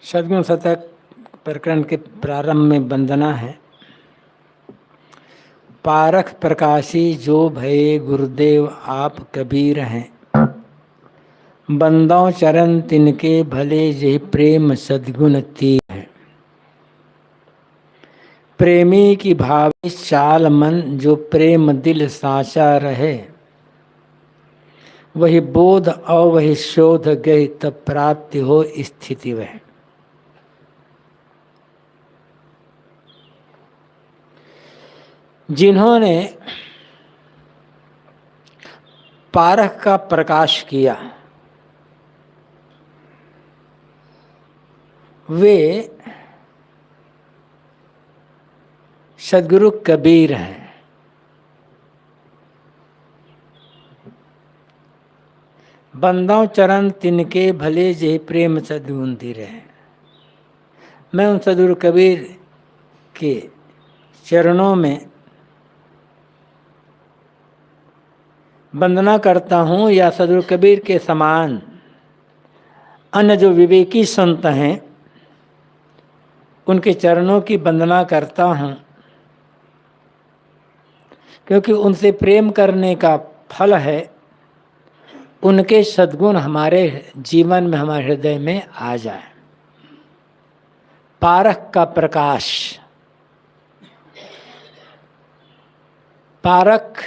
सद्गुण शतक प्रकरण के प्रारंभ में वंदना है। पारख प्रकाशी जो भये गुरुदेव आप कबीर हैं, बंदों चरण तिनके भले जे प्रेम सद्गुण तीर है। प्रेमी की भावी चाल मन जो प्रेम दिल साचा रहे, वही बोध और वही शोध गए तब प्राप्ति हो स्थिति वह। जिन्होंने पारख का प्रकाश किया वे सद्गुरु कबीर हैं। बंदों चरण तिनके भले जे प्रेम सद्गुण धीर है। मैं उन सद्गुरु कबीर के चरणों में वंदना करता हूँ, या सद्गुरु कबीर के समान अन्य जो विवेकी संत हैं उनके चरणों की वंदना करता हूँ, क्योंकि उनसे प्रेम करने का फल है उनके सद्गुण हमारे जीवन में, हमारे हृदय में आ जाए। पारख का प्रकाश, पारख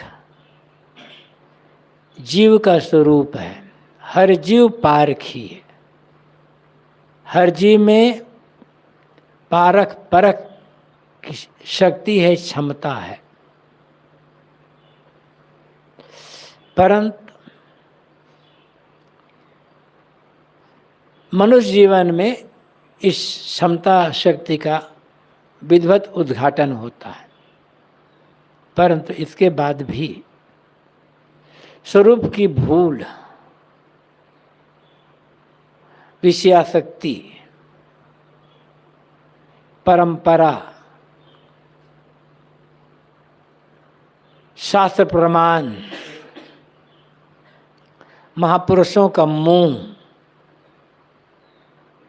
जीव का स्वरूप है। हर जीव पारखी है। हर जीव में पारख परख की शक्ति है, क्षमता है। परंतु मनुष्य जीवन में इस क्षमता शक्ति का विधिवत उद्घाटन होता है, परंतु इसके बाद भी स्वरूप की भूल, विषयासक्ति, परंपरा, शास्त्र प्रमाण, महापुरुषों का मोह,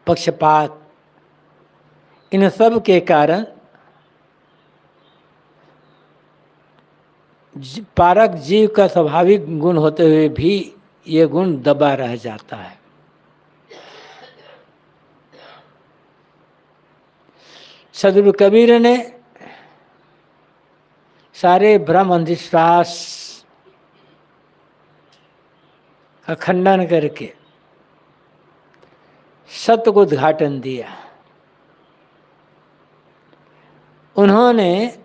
पक्षपात, इन सब के कारण पारक जीव का स्वाभाविक गुण होते हुए भी ये गुण दबा रह जाता है। सद्गुरु कबीर ने सारे भ्रम अंधविश्वास का खंडन करके सत्य को उद्घाटन दिया। उन्होंने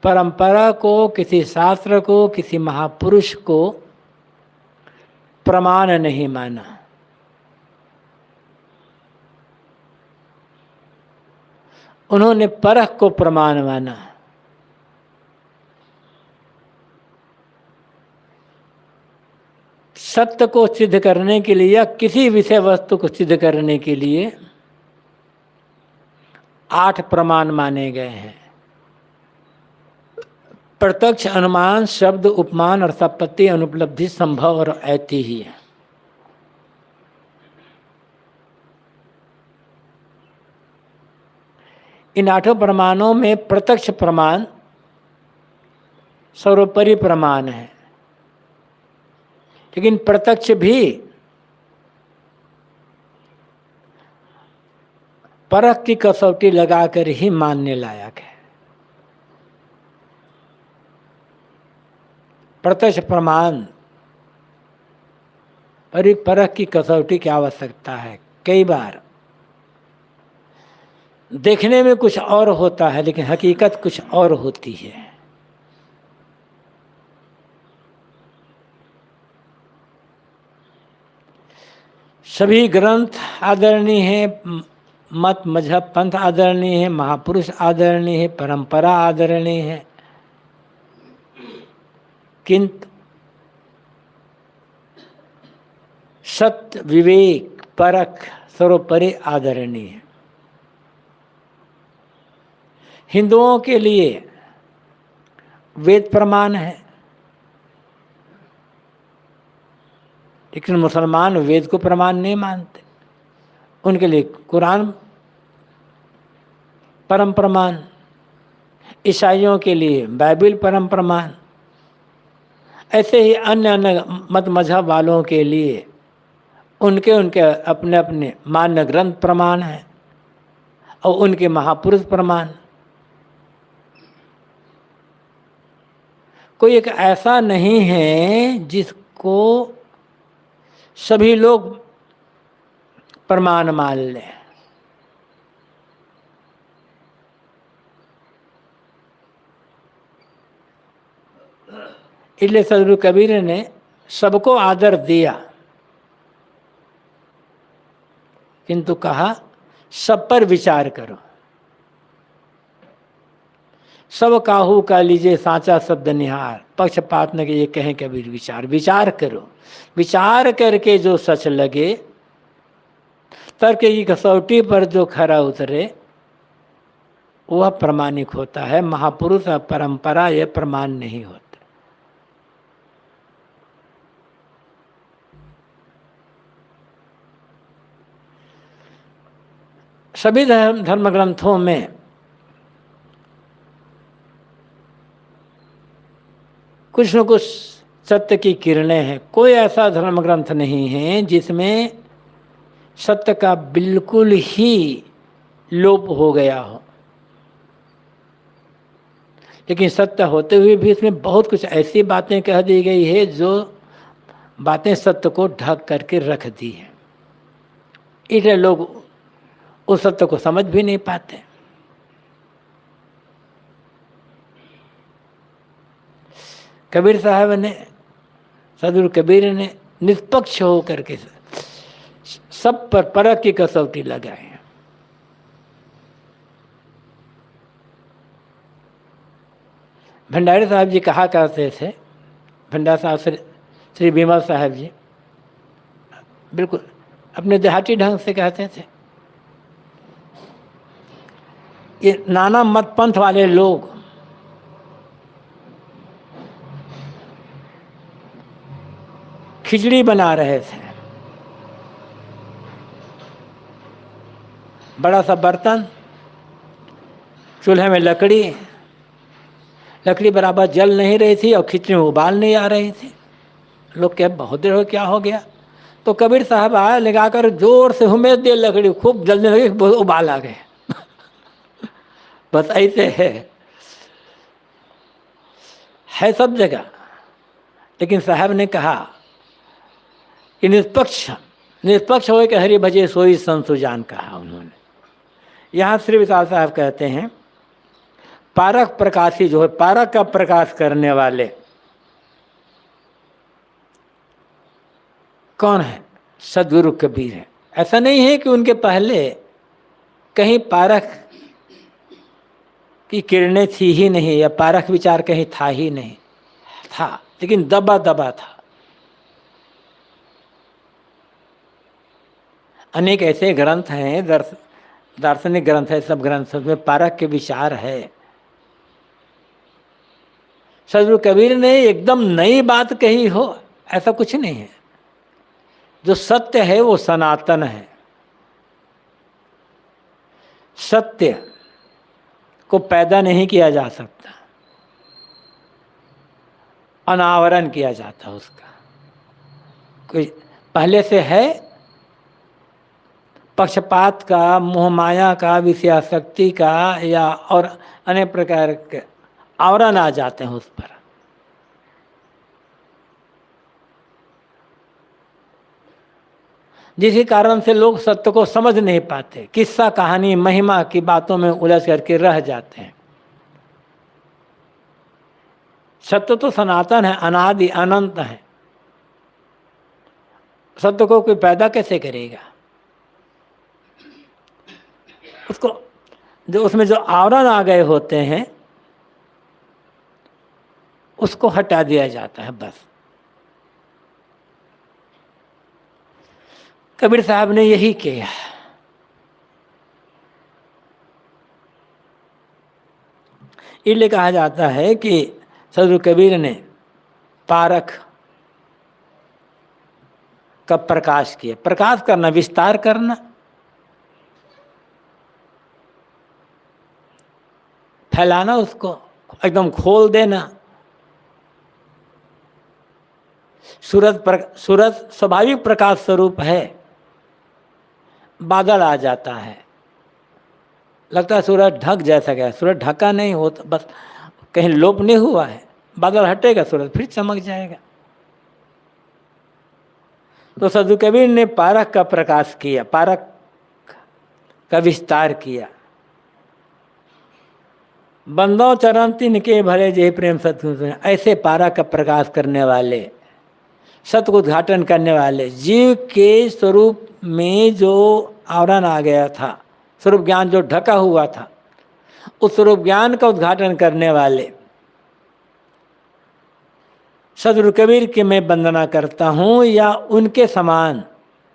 परंपरा को, किसी शास्त्र को, किसी महापुरुष को प्रमाण नहीं माना। उन्होंने परख को प्रमाण माना। सत्य को सिद्ध करने के लिए या किसी विषय वस्तु को सिद्ध करने के लिए 8 प्रमाण माने गए हैं। प्रत्यक्ष, अनुमान, शब्द, उपमान, अर्थापत्ति, अनुपलब्धि, संभव और ऐतिह्य। इन 8 प्रमाणों में प्रत्यक्ष प्रमाण सर्वोपरि प्रमाण है, लेकिन प्रत्यक्ष भी परख की कसौटी लगाकर ही मानने लायक है। प्रत्यक्ष प्रमाण परख की कसौटी की आवश्यकता है। कई बार देखने में कुछ और होता है, लेकिन हकीकत कुछ और होती है। सभी ग्रंथ आदरणीय हैं, मत मजहब पंथ आदरणीय है, महापुरुष आदरणीय है, परंपरा आदरणीय है, किंतु सत्य, विवेक, परख सर्वोपरि आदरणीय है। हिंदुओं के लिए वेद प्रमाण है, लेकिन मुसलमान वेद को प्रमाण नहीं मानते। उनके लिए कुरान परम प्रमाण, ईसाइयों के लिए बाइबिल परम प्रमाण, ऐसे ही अन्य अन्य मत मजहब वालों के लिए उनके उनके अपने अपने मान्य ग्रंथ प्रमाण हैं और उनके महापुरुष प्रमाण। कोई एक ऐसा नहीं है जिसको सभी लोग प्रमाण मान लें। इसलिए सदगुरु कबीर ने सबको आदर दिया, किंतु कहा सब पर विचार करो। सब काहू का लीजिए साचा शब्द निहार, पक्षपात न ये कहें कबीर विचार। विचार करो, विचार करके जो सच लगे, तर्क की कसौटी पर जो खरा उतरे, वह प्रमाणिक होता है। महापुरुष और परंपरा यह प्रमाण नहीं होते। सभी धर्म ग्रंथों में कुछ न कुछ सत्य की किरणें हैं। कोई ऐसा धर्म ग्रंथ नहीं है जिसमें सत्य का बिल्कुल ही लोप हो गया हो। लेकिन सत्य होते हुए भी इसमें बहुत कुछ ऐसी बातें कह दी गई है जो बातें सत्य को ढक करके रख दी है। इसलिए लोग उस सत्य को समझ भी नहीं पाते। कबीर साहब ने, सदगुरु कबीर ने निष्पक्ष होकर के सब पर परख की कसौटी लगाई है। भंडारी साहब जी कहा करते थे, भंडारी साहब श्री विमल साहब जी बिल्कुल अपने देहाती ढंग से कहते थे, ये नाना मत पंथ वाले लोग खिचड़ी बना रहे थे। बड़ा सा बर्तन, चूल्हे में लकड़ी बराबर जल नहीं रही थी और खिचड़ी में उबाल नहीं आ रही थी। लोग कहे बहुत देर हो, क्या हो गया? तो कबीर साहब आया, लगाकर जोर से हुमेश दिए, लकड़ी खूब जलने लगी, उबाल आ गए। बस ऐसे है सब जगह। लेकिन साहब ने कहा कि निष्पक्ष हो के हरि भजे सोई संसुजान, कहा उन्होंने। यहाँ श्री विशाल साहब कहते हैं, पारक प्रकाशी जो है, पारक का प्रकाश करने वाले कौन है? सदगुरु कबीर है। ऐसा नहीं है कि उनके पहले कहीं पारक की किरणें थी ही नहीं, या पारक विचार कहीं था ही नहीं, था, लेकिन दबा दबा था। अनेक ऐसे ग्रंथ हैं, दार्शनिक ग्रंथ है, सब ग्रंथ में पारक के विचार है। सदगुरु कबीर ने एकदम नई बात कही हो, ऐसा कुछ नहीं है। जो सत्य है वो सनातन है। सत्य को पैदा नहीं किया जा सकता, अनावरण किया जाता उसका। कोई पहले से है, पक्षपात का, मोहमाया का, विषयासक्ति का, या और अनेक प्रकार के आवरण आ जाते हैं उस पर। जिसी कारण से लोग सत्य को समझ नहीं पाते, किस्सा कहानी महिमा की बातों में उलझ करके रह जाते हैं। सत्य तो सनातन है, अनादि अनंत है। सत्य को कोई पैदा कैसे करेगा? उसको जो उसमें जो आवरण आ गए होते हैं उसको हटा दिया जाता है, बस। कबीर साहब ने यही किया। इसलिए कहा जाता है कि सदगुरु कबीर ने पारक का प्रकाश किया। प्रकाश करना, विस्तार करना, फैलाना, उसको एकदम खोल देना। सूरज स्वाभाविक प्रकाश स्वरूप है, बादल आ जाता है, लगता है सूरज ढक जैसा गया, सूरज ढका नहीं हो, तो बस कहीं लोप नहीं हुआ है, बादल हटेगा सूरज फिर चमक जाएगा। तो साधु कबीर ने पारक का प्रकाश किया, पारक का विस्तार किया। बंदों चरण तिनके भले जय प्रेम सतगुरु, ऐसे पारक का प्रकाश करने वाले, सत्य को उद्घाटन करने वाले, जीव के स्वरूप में जो आवरण आ गया था, स्वरूप ज्ञान जो ढका हुआ था, उस स्वरूप ज्ञान का उद्घाटन करने वाले सदगुरु कबीर की मैं वंदना करता हूँ, या उनके समान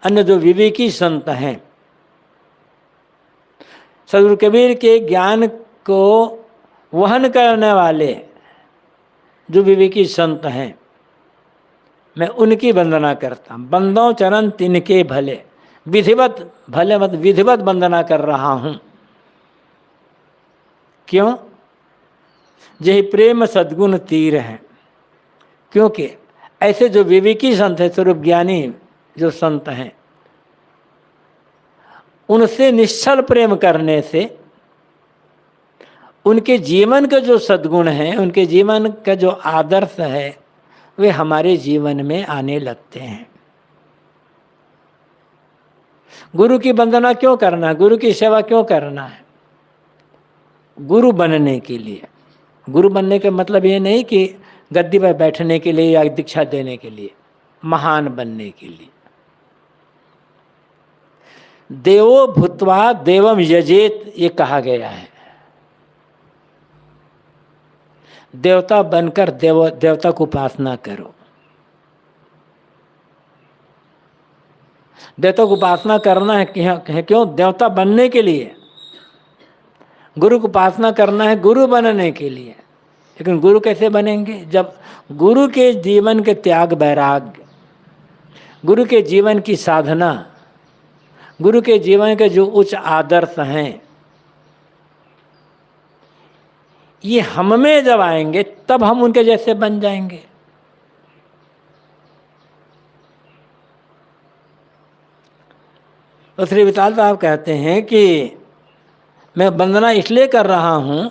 अन्य जो विवेकी संत हैं, सदगुरु कबीर के ज्ञान को वहन करने वाले जो विवेकी संत हैं, मैं उनकी वंदना करता हूँ। बंदों चरण तिनके भले, विधिवत, भले मत विधिवत वंदना कर रहा हूँ। क्यों? यही प्रेम सद्गुण तीर है। क्योंकि ऐसे जो विवेकी संत हैं, स्वरूप ज्ञानी जो संत हैं, उनसे निश्चल प्रेम करने से उनके जीवन के जो सद्गुण हैं, उनके जीवन का जो आदर्श है, वे हमारे जीवन में आने लगते हैं। गुरु की वंदना क्यों करना है? गुरु की सेवा क्यों करना है? गुरु बनने के लिए। गुरु बनने का मतलब ये नहीं कि गद्दी पर बैठने के लिए या दीक्षा देने के लिए, महान बनने के लिए। देवो भूत्वा देवम यजेत, ये कहा गया है। देवता बनकर देवता को उपासना करो। देवता को उपासना करना है क्यों? देवता बनने के लिए। गुरु को उपासना करना है गुरु बनने के लिए। लेकिन गुरु कैसे बनेंगे? जब गुरु के जीवन के त्याग वैराग्य, गुरु के जीवन की साधना, गुरु के जीवन के जो उच्च आदर्श हैं, ये हम में जब आएंगे तब हम उनके जैसे बन जाएंगे। तो श्री विशाल साहब कहते हैं कि मैं वंदना इसलिए कर रहा हूं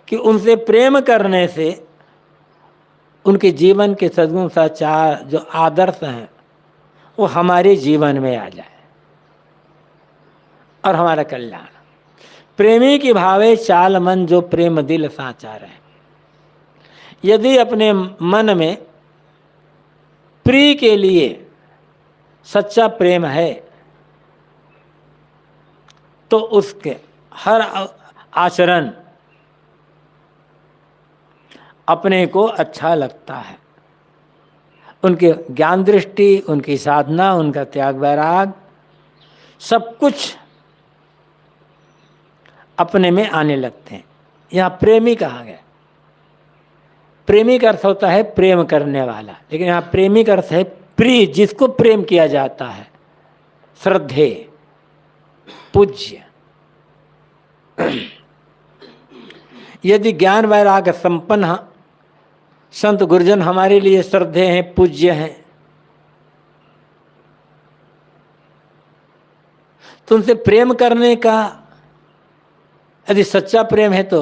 कि उनसे प्रेम करने से उनके जीवन के सद्गुण सचार जो आदर्श हैं वो हमारे जीवन में आ जाए और हमारा कल्याण। प्रेमी की भावे चाल मन, जो प्रेम दिल साचार है। यदि अपने मन में प्रिय के लिए सच्चा प्रेम है तो उसके हर आचरण अपने को अच्छा लगता है। उनके ज्ञान दृष्टि, उनकी साधना, उनका त्याग वैराग, सब कुछ अपने में आने लगते हैं। यहाँ प्रेमी कहा गया। प्रेमी का अर्थ होता है प्रेम करने वाला, लेकिन यहाँ प्रेमी का अर्थ है प्रिय, जिसको प्रेम किया जाता है, श्रद्धेय, पूज्य। यदि ज्ञान वैराग्य संपन्न संत गुरुजन हमारे लिए श्रद्धेय हैं, पूज्य हैं, तो उनसे प्रेम करने का यदि सच्चा प्रेम है तो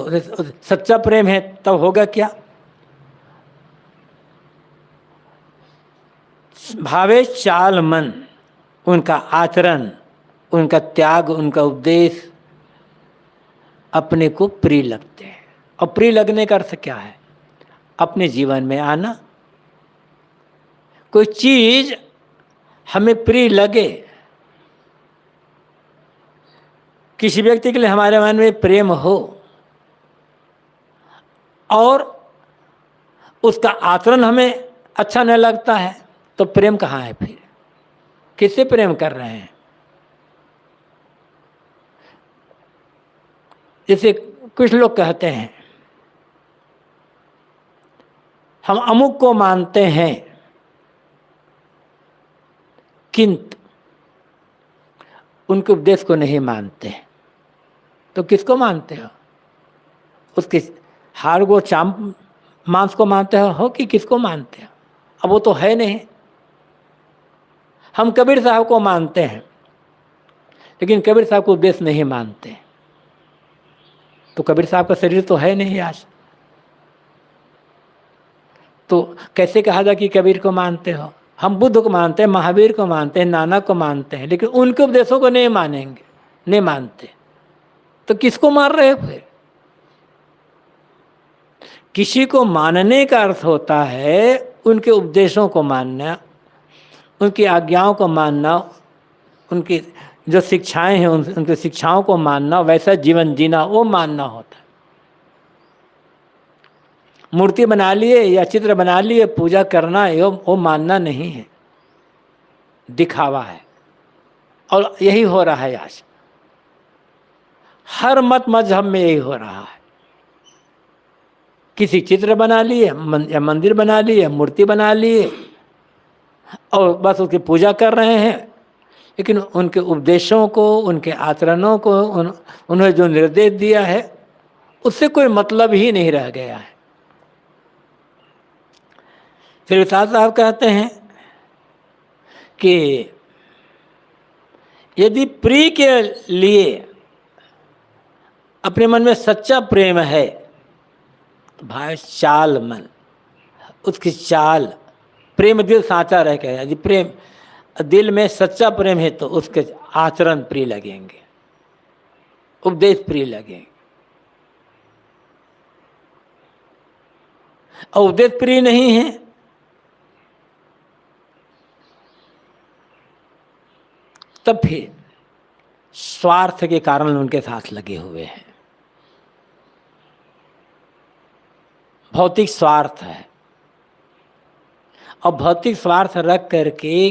सच्चा प्रेम है तब होगा क्या? भावे चाल मन, उनका आचरण, उनका त्याग, उनका उपदेश अपने को प्रिय लगते हैं। और प्रिय लगने का अर्थ क्या है? अपने जीवन में आना। कोई चीज हमें प्रिय लगे, किसी व्यक्ति के लिए हमारे मन में प्रेम हो और उसका आचरण हमें अच्छा नहीं लगता है, तो प्रेम कहाँ है फिर? किससे प्रेम कर रहे हैं? जैसे कुछ लोग कहते हैं हम अमुक को मानते हैं, किंतु उनके उपदेश को नहीं मानते हैं। तो किसको मानते हो? उसके हाड़ को चाम मांस को मानते हो कि किसको मानते हो? अब वो तो है नहीं। हम कबीर साहब को मानते हैं, लेकिन कबीर साहब को उपदेश नहीं मानते। तो कबीर साहब का शरीर तो है नहीं आज, तो कैसे कहा जाए कि कबीर को मानते हो? हम बुद्ध को मानते हैं, महावीर को मानते हैं, नानक को मानते हैं, लेकिन उनके उपदेशों को नहीं मानेंगे, नहीं मानते। तो किसको मान रहे हो फिर? किसी को मानने का अर्थ होता है उनके उपदेशों को मानना, उनकी आज्ञाओं को मानना, उनकी जो शिक्षाएं हैं उनकी शिक्षाओं को मानना, वैसा जीवन जीना, वो मानना होता है। मूर्ति बना लिए या चित्र बना लिए, पूजा करना वो मानना नहीं है, दिखावा है। और यही हो रहा है आज, हर मत मजहब में यही हो रहा है। किसी चित्र बना लिए या मंदिर बना लिए, मूर्ति बना लिए और बस उसकी पूजा कर रहे हैं, लेकिन उनके उपदेशों को, उनके आचरणों को, उन्हें जो निर्देश दिया है उससे कोई मतलब ही नहीं रह गया है। फिर विशाल साहब कहते हैं कि यदि प्रिय के लिए अपने मन में सच्चा प्रेम है तो भाई चाल मन, उसकी चाल, प्रेम दिल साचा रह गया। यदि प्रेम दिल में सच्चा प्रेम है तो उसके आचरण प्रिय लगेंगे, उपदेश प्रिय लगेंगे। और उपदेश प्रिय नहीं है तब फिर स्वार्थ के कारण उनके साथ लगे हुए हैं। भौतिक स्वार्थ है, और भौतिक स्वार्थ रख करके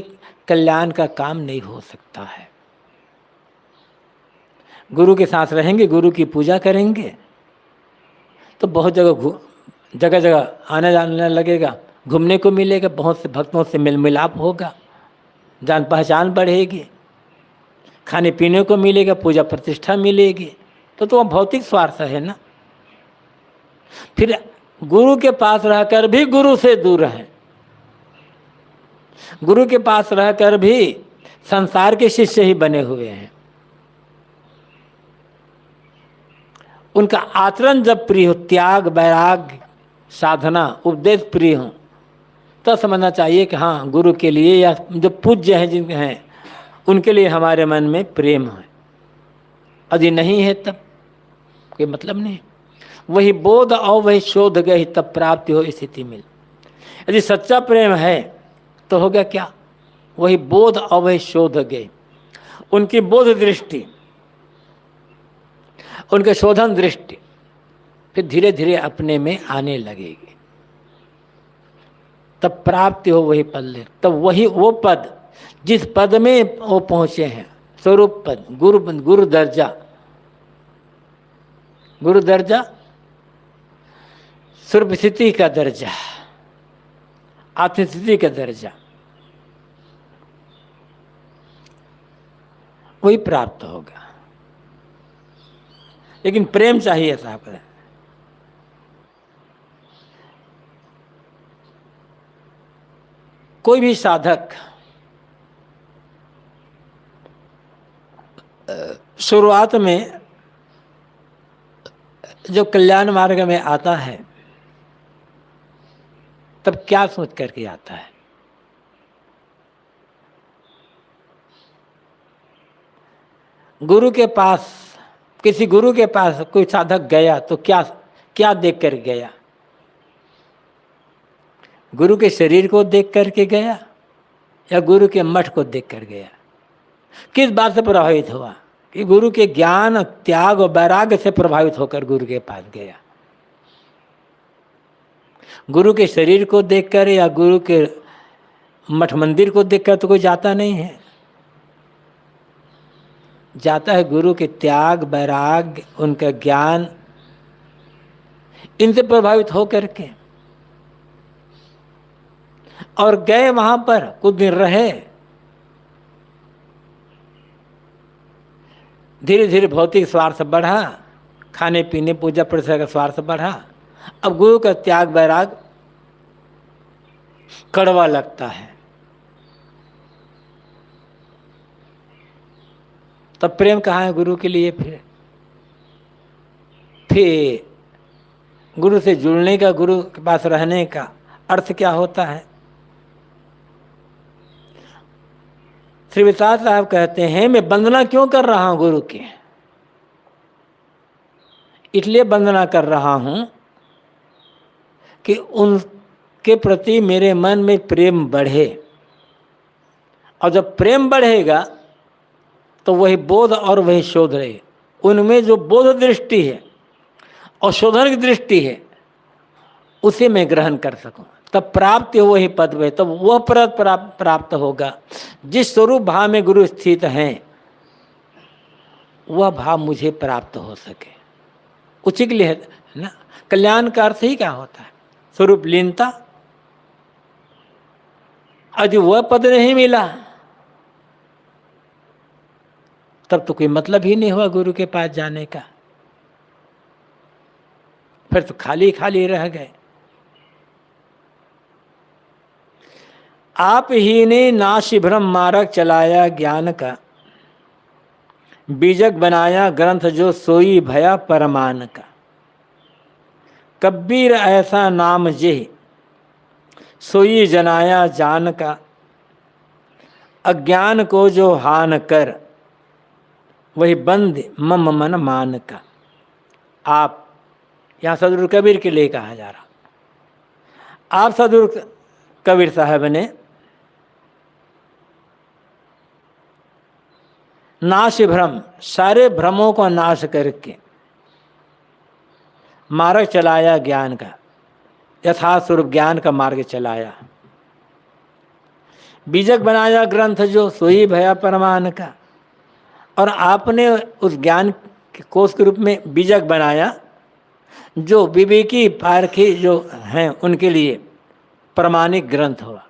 कल्याण का काम नहीं हो सकता है। गुरु के साथ रहेंगे, गुरु की पूजा करेंगे तो बहुत जगह जगह आने जाने लगेगा, घूमने को मिलेगा, बहुत से भक्तों से मेल मिलाप होगा, जान पहचान बढ़ेगी, खाने पीने को मिलेगा, पूजा प्रतिष्ठा मिलेगी। तो भौतिक स्वार्थ है ना। फिर गुरु के पास रहकर भी गुरु से दूर है, गुरु के पास रहकर भी संसार के शिष्य ही बने हुए हैं। उनका आचरण जब प्रिय हो, त्याग, वैराग्य, साधना, उपदेश प्रिय हो, तो समझना चाहिए कि हाँ, गुरु के लिए या जो पूज्य हैं जिनके हैं उनके लिए हमारे मन में प्रेम है। यदि नहीं है तब कोई मतलब नहीं। वही बोध और वही शोध गए तब प्राप्ति हो स्थिति मिल। यदि सच्चा प्रेम है तो हो गया क्या? वही बोध और वही शोध गए। उनकी बोध दृष्टि, उनके शोधन दृष्टि फिर धीरे धीरे अपने में आने लगेगी, तब प्राप्ति हो वही पद ले। तब वही वो पद जिस पद में वो पहुंचे हैं, स्वरूप पद, गुरु दर्जा, गुरु दर्जा, स्वरूप स्थिति का दर्जा, आत्मस्थिति का दर्जा, वही प्राप्त होगा। लेकिन प्रेम चाहिए साहब। कोई भी साधक शुरुआत में जो कल्याण मार्ग में आता है तब क्या सोच करके आता है? गुरु के पास, किसी गुरु के पास कोई साधक गया तो क्या क्या देख कर गया? गुरु के शरीर को देख करके गया या गुरु के मठ को देख कर गया? किस बात से प्रभावित हुआ? कि गुरु के ज्ञान, त्याग और वैराग्य से प्रभावित होकर गुरु के पास गया। गुरु के शरीर को देखकर या गुरु के मठ मंदिर को देखकर तो कोई जाता नहीं है। जाता है गुरु के त्याग, वैराग्य, उनका ज्ञान, इनसे प्रभावित होकर के। और गए वहां पर, कुछ दिन रहे, धीरे धीरे भौतिक स्वार्थ बढ़ा, खाने पीने पूजा परिसर का स्वार्थ बढ़ा। अब गुरु का त्याग वैराग कड़वा लगता है, तब प्रेम कहाँ है गुरु के लिए? फिर गुरु से जुड़ने का, गुरु के पास रहने का अर्थ क्या होता है? श्री विशाल साहब कहते हैं, मैं वंदना क्यों कर रहा हूं गुरु की? इसलिए वंदना कर रहा हूं कि उनके प्रति मेरे मन में प्रेम बढ़े, और जब प्रेम बढ़ेगा तो वही बोध और वही शोध रहे। उनमें जो बोध दृष्टि है और शोधन की दृष्टि है उसे मैं ग्रहण कर सकूं, तब प्राप्त हो वही पद में, तब वह पद प्राप्त होगा। जिस स्वरूप भाव में गुरु स्थित हैं वह भाव मुझे प्राप्त हो सके। उचित लिए है ना, कल्याण का अर्थ ही क्या होता है? स्वरूप लीनता। आज वह पद नहीं मिला तब तो कोई मतलब ही नहीं हुआ गुरु के पास जाने का, फिर तो खाली खाली रह गए। आप ही ने नाशि भ्रम मार्ग चलाया ज्ञान का, बीजक बनाया ग्रंथ जो सोई भया परमान का। कबीर ऐसा नाम जे सोई जनाया जान का, अज्ञान को जो हान कर वही बंद मम मन मान का। आप, यहाँ सदगुरु कबीर के लिए कहा जा रहा, आप सदगुरु कबीर साहब ने नाश भ्रम, सारे भ्रमों को नाश करके मार्ग चलाया ज्ञान का, यथार्थ स्वरूप ज्ञान का मार्ग चलाया। बीजक बनाया ग्रंथ जो सोई भया परमान का, और आपने उस ज्ञान के कोष के रूप में बीजक बनाया जो विवेकी पारखी जो हैं उनके लिए प्रमाणिक ग्रंथ हुआ।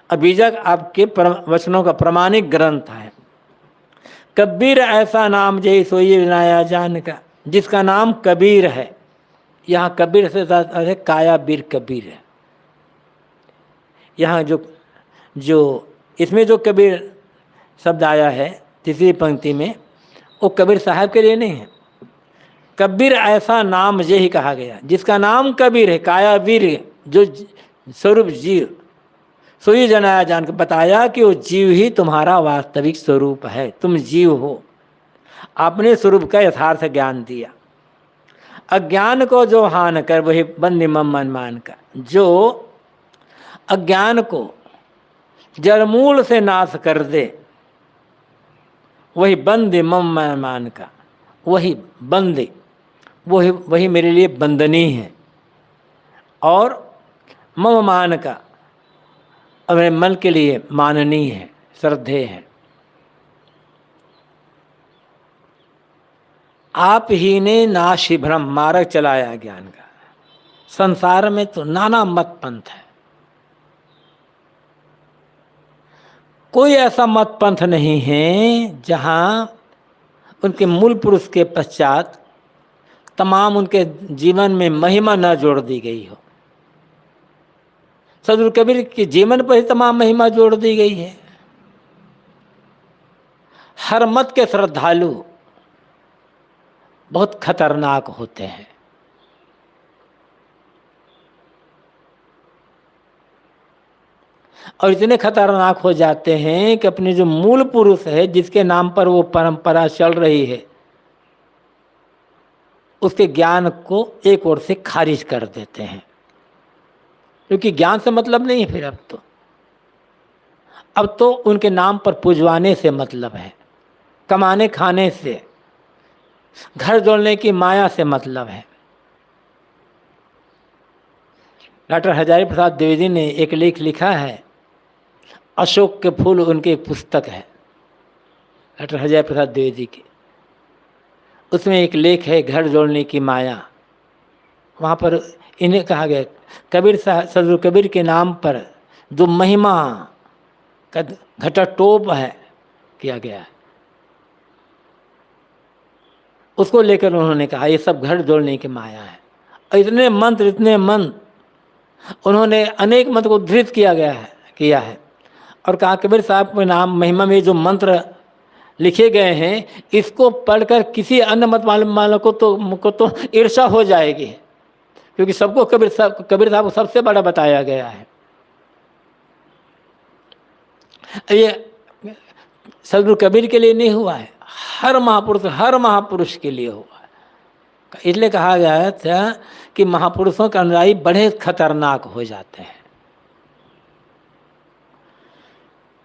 अब बीजक आपके वचनों का प्रमाणिक ग्रंथ है। कबीर ऐसा नाम जय सोई बनाया जान का, जिसका नाम कबीर है। यहाँ कबीर से है काया बीर कबीर है। यहाँ जो इसमें जो कबीर शब्द आया है तीसरी पंक्ति में, वो कबीर साहब के लिए नहीं है। कबीर ऐसा नाम ये ही कहा गया जिसका नाम कबीर है, काया वीर, जो स्वरूप जीव सोई जनाया जान के बताया कि वो जीव ही तुम्हारा वास्तविक स्वरूप है, तुम जीव हो। आपने स्वरूप का यथार्थ ज्ञान दिया। अज्ञान को जो हान कर वही बंद मम मन मान का, जो अज्ञान को जड़मूल से नाश कर दे वही बंद मम मन मान का, वही बंद, वही मेरे लिए बंदनी है। और मम मान का, मेरे मन के लिए माननीय है, श्रद्धेय है। आप ही ने नाशि भ्रम मार्ग चलाया ज्ञान का। संसार में तो नाना मत पंथ है, कोई ऐसा मत पंथ नहीं है जहां उनके मूल पुरुष के पश्चात तमाम उनके जीवन में महिमा न जोड़ दी गई हो। सदगुरु कबीर के जीवन पर ही तमाम महिमा जोड़ दी गई है। हर मत के श्रद्धालु बहुत खतरनाक होते हैं। और इतने खतरनाक हो जाते हैं कि अपने जो मूल पुरुष है, जिसके नाम पर वो परंपरा चल रही है, उसके ज्ञान को एक ओर से खारिज कर देते हैं, क्योंकि ज्ञान से मतलब नहीं है। फिर अब तो उनके नाम पर पुजवाने से मतलब है, कमाने खाने से, घर जोड़ने की माया से मतलब है। डॉक्टर हजारी प्रसाद द्विवेदी ने एक लेख लिखा है, अशोक के फूल, उनकी एक पुस्तक है डॉक्टर हजारी प्रसाद द्विवेदी की। उसमें एक लेख है घर जोड़ने की माया। वहाँ पर इन्हें कहा गया, कबीर सदगुरु कबीर के नाम पर जो महिमा का घटाटोप है किया गया है। उसको लेकर उन्होंने कहा ये सब घर जोड़ने की माया है। इतने मंत्र उन्होंने अनेक मंत्र को उद्धृत किया है और कहा कबीर साहब के नाम महिमा में जो मंत्र लिखे गए हैं इसको पढ़कर किसी अन्य मत वालों को तो ईर्ष्या हो जाएगी, क्योंकि सबको कबीर साहब को सबसे बड़ा बताया गया है। ये सदगुरु कबीर के लिए नहीं हुआ है, हर महापुरुष के लिए हुआ है। इसलिए कहा गया था कि महापुरुषों के अनुयायी बड़े खतरनाक हो जाते हैं।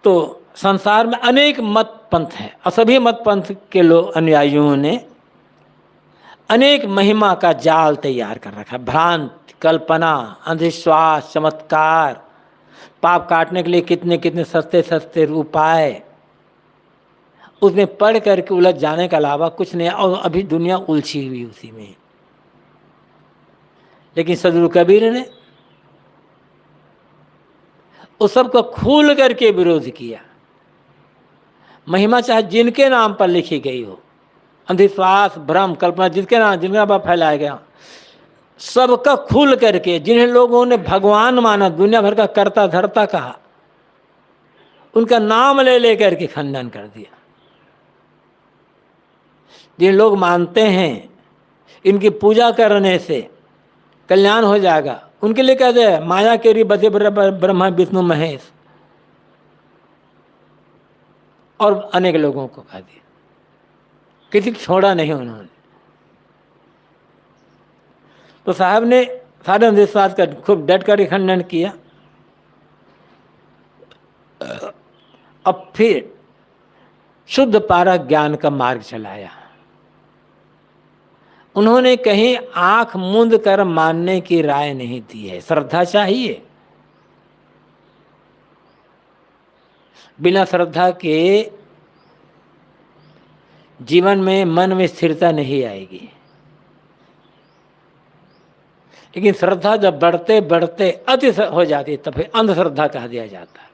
तो संसार में अनेक मत पंथ हैं और सभी मत पंथ के अनुयायियों ने अनेक महिमा का जाल तैयार कर रखा है। भ्रांति, कल्पना, अंधविश्वास, चमत्कार, पाप काटने के लिए कितने कितने सस्ते सस्ते उपाय, उसमें पढ़ करके उलझ जाने के अलावा कुछ नहीं। और अभी दुनिया उलझी हुई उसी में। लेकिन सदगुरु कबीर ने उस सबको खुल करके विरोध किया। महिमा चाहे जिनके नाम पर लिखी गई हो, अंधविश्वास, भ्रम, कल्पना जिनके नाम पर फैलाया गया, सबका खुल करके, जिन्हें लोगों ने भगवान माना, दुनिया भर का कर्ता धर्ता कहा, उनका नाम ले लेकर के खंडन कर दिया। जिन लोग मानते हैं इनकी पूजा करने से कल्याण हो जाएगा, उनके लिए कह दे माया केरी बसे ब्रह्मा विष्णु महेश, और अनेक लोगों को कह दिया, किसी को छोड़ा नहीं उन्होंने। तो साहब ने सारे अंधविश्वास का खूब डट कर खंडन किया। अब फिर शुद्ध पारक ज्ञान का मार्ग चलाया। उन्होंने कहीं आंख मूंद कर मानने की राय नहीं दी है। श्रद्धा चाहिए, बिना श्रद्धा के जीवन में मन में स्थिरता नहीं आएगी। लेकिन श्रद्धा जब बढ़ते बढ़ते अति हो जाती है तब फिर अंधश्रद्धा कह दिया जाता है,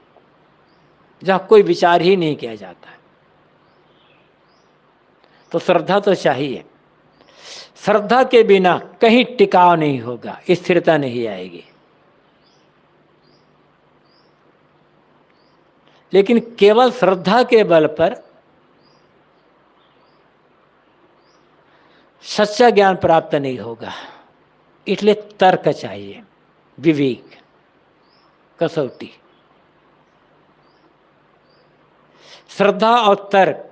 जहां कोई विचार ही नहीं किया जाता है। तो श्रद्धा तो चाहिए। श्रद्धा के बिना कहीं टिकाव नहीं होगा, स्थिरता नहीं आएगी। लेकिन केवल श्रद्धा के बल पर सच्चा ज्ञान प्राप्त नहीं होगा। इसलिए तर्क चाहिए, विवेक, कसौटी। श्रद्धा और तर्क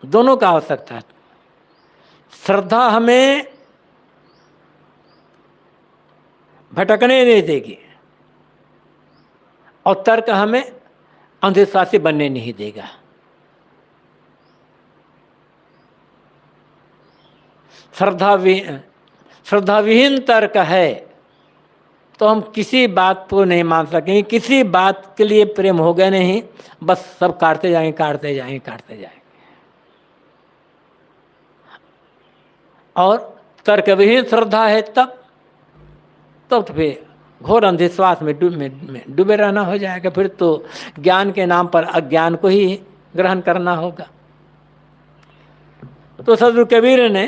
दोनों का आवश्यकता है। श्रद्धा हमें भटकने नहीं देगी और तर्क हमें अंधविश्वासी बनने नहीं देगा। श्रद्धा विहीन तर्क है तो हम किसी बात को नहीं मान सकेंगे, किसी बात के लिए प्रेम हो गया नहीं, बस सब काटते जाएंगे। और तर्क विहीन श्रद्धा है तब तो फिर घोर अंधविश्वास में डूबे रहना हो जाएगा। फिर तो ज्ञान के नाम पर अज्ञान को ही ग्रहण करना होगा। तो सदगुरु कबीर ने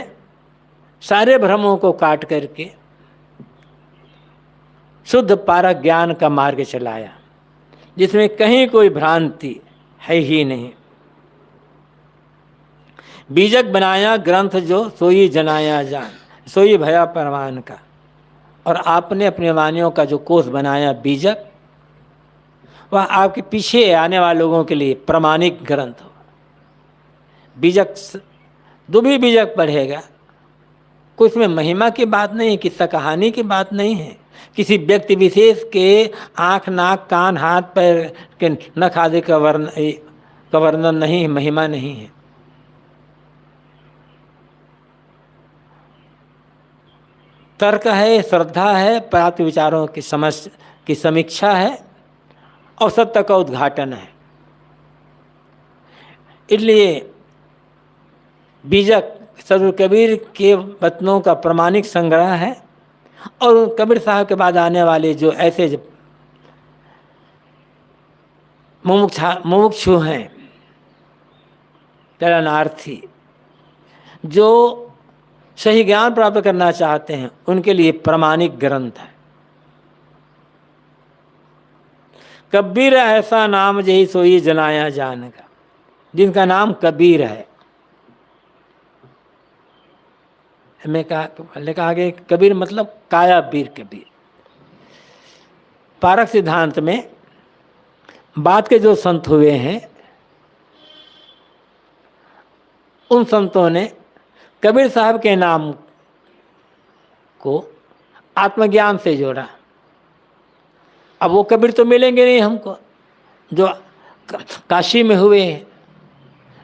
सारे भ्रमों को काट करके शुद्ध पारक ज्ञान का मार्ग चलाया, जिसमें कहीं कोई भ्रांति है ही नहीं। बीजक बनाया ग्रंथ जो सोई जनाया जान, सोई भया परमान का। और आपने अपने वाणियों का जो कोष बनाया बीजक, वह आपके पीछे आने वाले लोगों के लिए प्रमाणिक ग्रंथ हो। बीजक जो भी बीजक पढ़ेगा, कोई इसमें महिमा की बात नहीं, किस्सा कहानी की बात नहीं है, किसी व्यक्ति विशेष के आँख, नाक, कान, हाथ, पैर के नख आदि का वर्णन नहीं है, महिमा नहीं है। तर्क है, श्रद्धा है, प्राप्त विचारों की समझ की समीक्षा है और सत्य का उद्घाटन है। इसलिए बीजक सदगुरु कबीर के वचनों का प्रमाणिक संग्रह है। और कबीर साहब के बाद आने वाले जो ऐसे मुमुक्षु हैं, शरणार्थी, जो सही ज्ञान प्राप्त करना चाहते हैं उनके लिए प्रमाणिक ग्रंथ है। कबीर ऐसा नाम जही सोई जनाया जान का, जिनका नाम कबीर है। हमें कहा आगे कबीर मतलब काया बीर कबीर। पारक सिद्धांत में बाद के जो संत हुए हैं उन संतों ने कबीर साहब के नाम को आत्मज्ञान से जोड़ा। अब वो कबीर तो मिलेंगे नहीं हमको जो काशी में हुए हैं,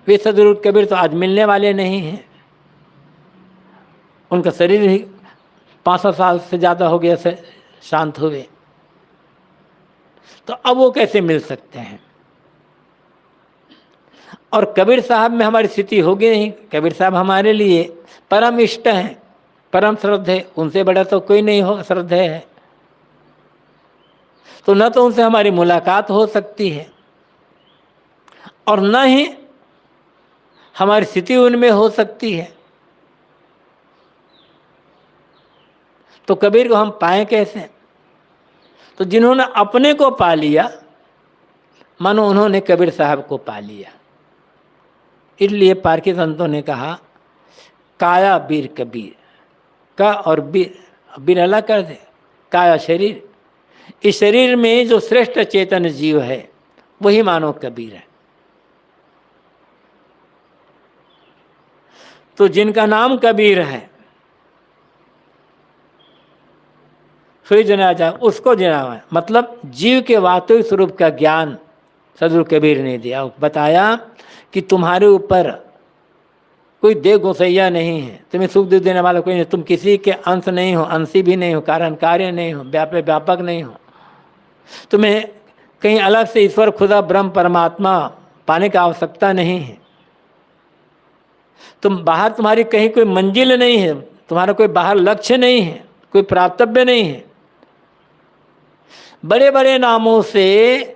वे सदगुरु कबीर तो आज मिलने वाले नहीं हैं। उनका शरीर ही 500 साल से ज़्यादा हो गया से शांत हुए, तो अब वो कैसे मिल सकते हैं। और कबीर साहब में हमारी स्थिति होगी नहीं। कबीर साहब हमारे लिए परम इष्ट हैं, परम श्रद्धे, उनसे बड़ा तो कोई नहीं हो श्रद्धे है। तो न तो उनसे हमारी मुलाकात हो सकती है और न ही हमारी स्थिति उनमें हो सकती है। तो कबीर को हम पाएं कैसे? तो जिन्होंने अपने को पा लिया मानो उन्होंने कबीर साहब को पा लिया। इसलिए पारकी संतों ने कहा काया बीर कबीर का, और बीर अलग कर दे, काया शरीर। इस शरीर में जो श्रेष्ठ चेतन जीव है वही मानो कबीर है। तो जिनका नाम कबीर है सोई जना जाए, उसको जना, मतलब जीव के वास्तविक स्वरूप का ज्ञान सदगुरु कबीर ने दिया। बताया कि तुम्हारे ऊपर कोई देव गोसैया नहीं है, तुम्हें सुख दुख देने वाला कोई नहीं, तुम किसी के अंश नहीं हो, अंशी भी नहीं हो, कारण कार्य नहीं हो, व्यापक नहीं हो। तुम्हें कहीं अलग से ईश्वर खुदा ब्रह्म परमात्मा पाने की आवश्यकता नहीं है। तुम बाहर, तुम्हारी कहीं कोई मंजिल नहीं है, तुम्हारा कोई बाहर लक्ष्य नहीं है, कोई प्राप्तव्य नहीं है। बड़े बड़े नामों से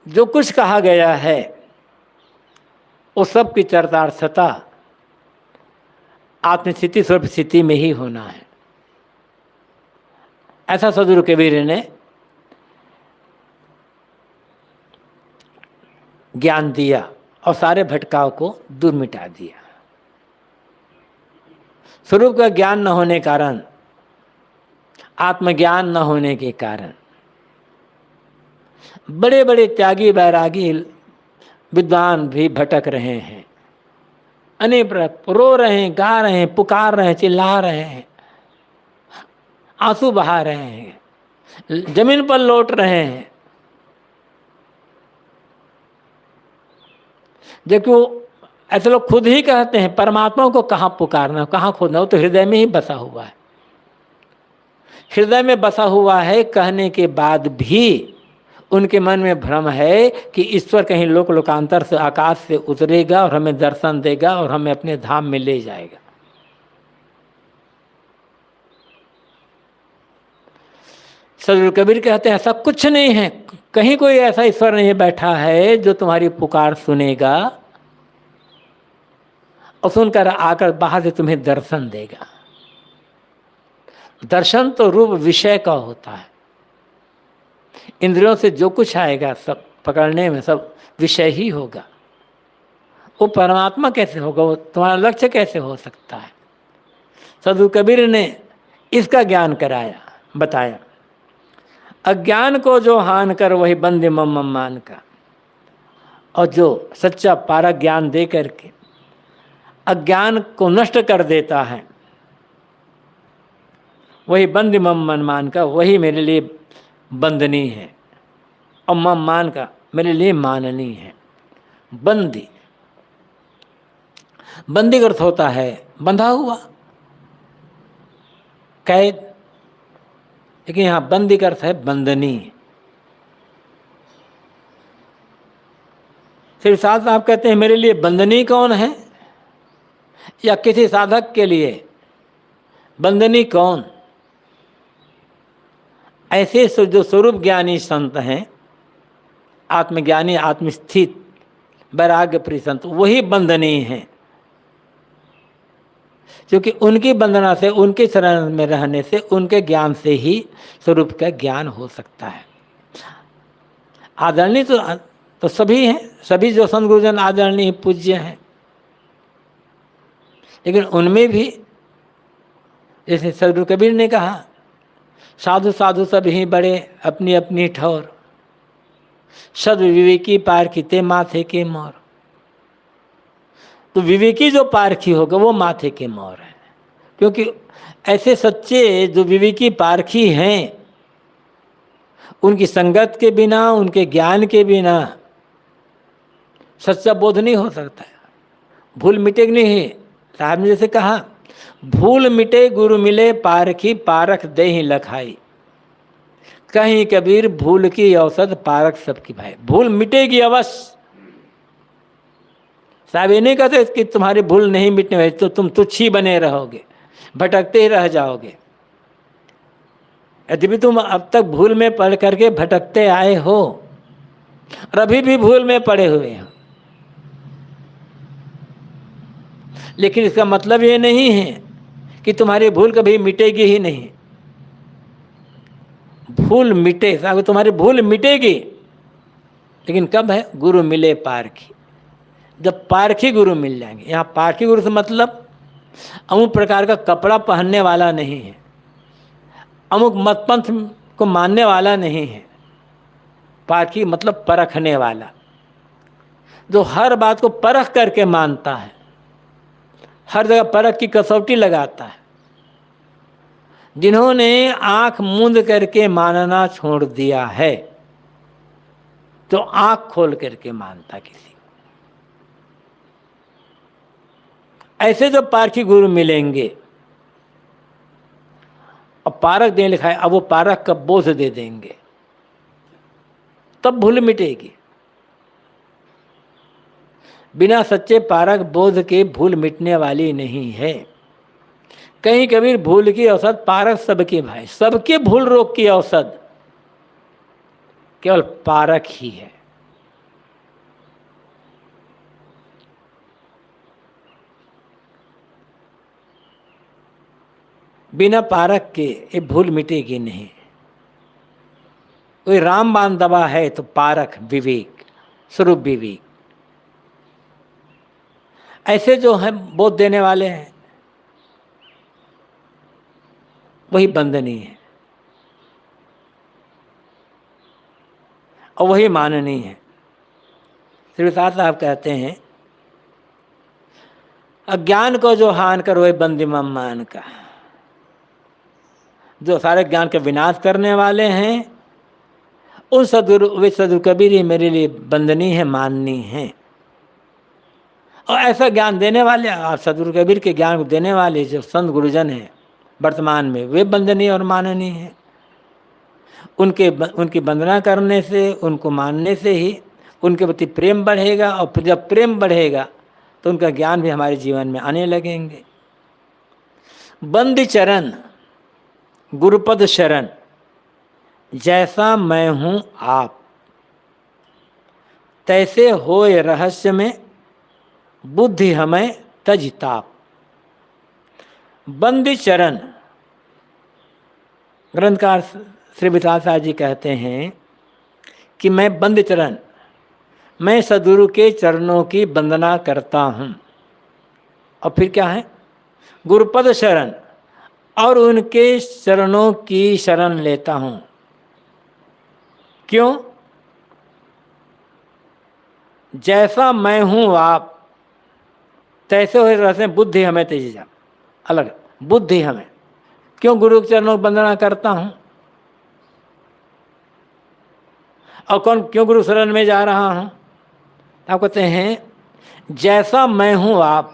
जो कुछ कहा गया है वो सब की चरितार्थता आत्मस्थिति स्वरूप स्थिति में ही होना है। ऐसा सदगुरु कबीर ने ज्ञान दिया और सारे भटकाव को दूर मिटा दिया। स्वरूप का ज्ञान न होने कारण, आत्मज्ञान न होने के कारण बड़े बड़े त्यागी बैरागी विद्वान भी भटक रहे हैं, अनेक रो रहे हैं, गा रहे हैं, पुकार रहे हैं, चिल्ला रहे हैं, आंसू बहा रहे हैं, जमीन पर लौट रहे हैं। जबकि वो ऐसे लोग खुद ही कहते हैं परमात्मा को कहाँ पुकारना, कहाँ खोजना, वो तो हृदय में ही बसा हुआ है। हृदय में बसा हुआ है कहने के बाद भी उनके मन में भ्रम है कि ईश्वर कहीं लोक लोकांतर से आकाश से उतरेगा और हमें दर्शन देगा और हमें अपने धाम में ले जाएगा। सदगुरु कबीर कहते हैं ऐसा कुछ नहीं है, कहीं कोई ऐसा ईश्वर नहीं बैठा है जो तुम्हारी पुकार सुनेगा और सुनकर आकर बाहर से तुम्हें दर्शन देगा। दर्शन तो रूप विषय का होता है। इंद्रियों से जो कुछ आएगा सब पकड़ने में सब विषय ही होगा। वो परमात्मा कैसे होगा, वो तुम्हारा लक्ष्य कैसे हो सकता है। सदगुरु कबीर ने इसका ज्ञान कराया, बताया। अज्ञान को जो हान कर वही बंदे मम मान का, और जो सच्चा पारा ज्ञान दे करके अज्ञान को नष्ट कर देता है वही बंद मम मन मान का, वही मेरे लिए बंदनी है और मम मान का मेरे लिए माननी है। बंदी, बंदी का अर्थ होता है बंधा हुआ, कैद, लेकिन यहाँ बंदी का अर्थ है बंदनी। फिर साथ आप कहते हैं मेरे लिए बंदनी कौन है, या किसी साधक के लिए बंदनी कौन। ऐसे जो स्वरूप ज्ञानी संत हैं, आत्मज्ञानी, आत्मस्थित वैराग्य प्रिय संत वही बंदनीय हैं, क्योंकि उनकी वंदना से, उनके शरण में रहने से, उनके ज्ञान से ही स्वरूप का ज्ञान हो सकता है। आदरणीय तो सभी हैं, सभी जो संत गुरुजन आदरणीय पूज्य हैं, लेकिन उनमें भी जैसे सदगुरु कबीर ने कहा, साधु साधु सब ही बड़े अपनी अपनी ठौर, सद विवेकी पारखी माथे के मोर। तो विवेकी जो पारखी होगा वो माथे के मोर है, क्योंकि ऐसे सच्चे जो विवेकी पारखी हैं, उनकी संगत के बिना, उनके ज्ञान के बिना सच्चा बोध नहीं हो सकता है। भूल मिटेगी नहीं। साहब ने जैसे कहा, भूल मिटे गुरु मिले पारखी, पारख दे ही लखाई। कहीं कबीर भूल की औसत, पारख सबकी भाई। भूल मिटेगी अवश्य। साहब ये नहीं कहते कि तुम्हारी भूल नहीं मिटने वाली, तो तुम तुच्छ ही बने रहोगे, भटकते ही रह जाओगे। यदि भी तुम अब तक भूल में पड़ करके भटकते आए हो और अभी भी भूल में पड़े हुए हो, लेकिन इसका मतलब ये नहीं है कि तुम्हारी भूल कभी मिटेगी ही नहीं। भूल मिटे, साहब तुम्हारी भूल मिटेगी, लेकिन कब है? गुरु मिले पारखी। जब पारखी गुरु मिल जाएंगे। यहाँ पारखी गुरु से मतलब अमुक प्रकार का कपड़ा पहनने वाला नहीं है, अमुक मतपंथ को मानने वाला नहीं है। पारखी मतलब परखने वाला, जो हर बात को परख करके मानता है, हर जगह परख की कसौटी लगाता है। जिन्होंने आंख मूंद करके मानना छोड़ दिया है, तो आंख खोल करके मानता किसी को। ऐसे जो पारखी गुरु मिलेंगे और पारक दे लिखा है, अब वो पारक का बोझ दे देंगे, तब भूल मिटेगी। बिना सच्चे पारक बोध के भूल मिटने वाली नहीं है। कहीं कबीर भूल की औसत, पारक सबके भाई। सबके भूल रोग की औसत केवल पारक ही है। बिना पारक के ये भूल मिटेगी नहीं। कोई रामबाण दबा है तो पारक विवेक, स्वरूप विवेक। ऐसे जो हैं बोध देने वाले हैं, वही बंदनीय है और वही माननीय है। श्री साहब कहते हैं, अज्ञान को जो हान कर वही बंदिमम मान का। जो सारे ज्ञान का विनाश करने वाले हैं, उन वे सदगुरु कबीर ही मेरे लिए बंदनीय है, माननीय है। और ऐसा ज्ञान देने वाले, और सदगुरु कबीर के ज्ञान को देने वाले जो संत गुरुजन हैं वर्तमान में, वे बंदनीय और माननीय हैं। उनकी वंदना करने से, उनको मानने से ही उनके प्रति प्रेम बढ़ेगा, और फिर जब प्रेम बढ़ेगा तो उनका ज्ञान भी हमारे जीवन में आने लगेंगे। बंदी चरण गुरुपद शरण, जैसा मैं हूँ आप, तैसे होए रहस्य में बुद्धि हमें तजताप। बंदी चरण, ग्रंथकार श्री विशाल साहब जी कहते हैं कि मैं बंदी चरण, मैं सद्गुरु के चरणों की वंदना करता हूँ। और फिर क्या है? गुरुपद शरण, और उनके चरणों की शरण लेता हूँ। क्यों? जैसा मैं हूँ आप, तैसे हो रहते बुद्धि हमें तेजी अलग बुद्धि हमें। क्यों गुरु के चरणों की वंदना करता हूँ? और क्यों गुरु शरण में जा रहा हूँ? आप कहते हैं, जैसा मैं हूँ आप,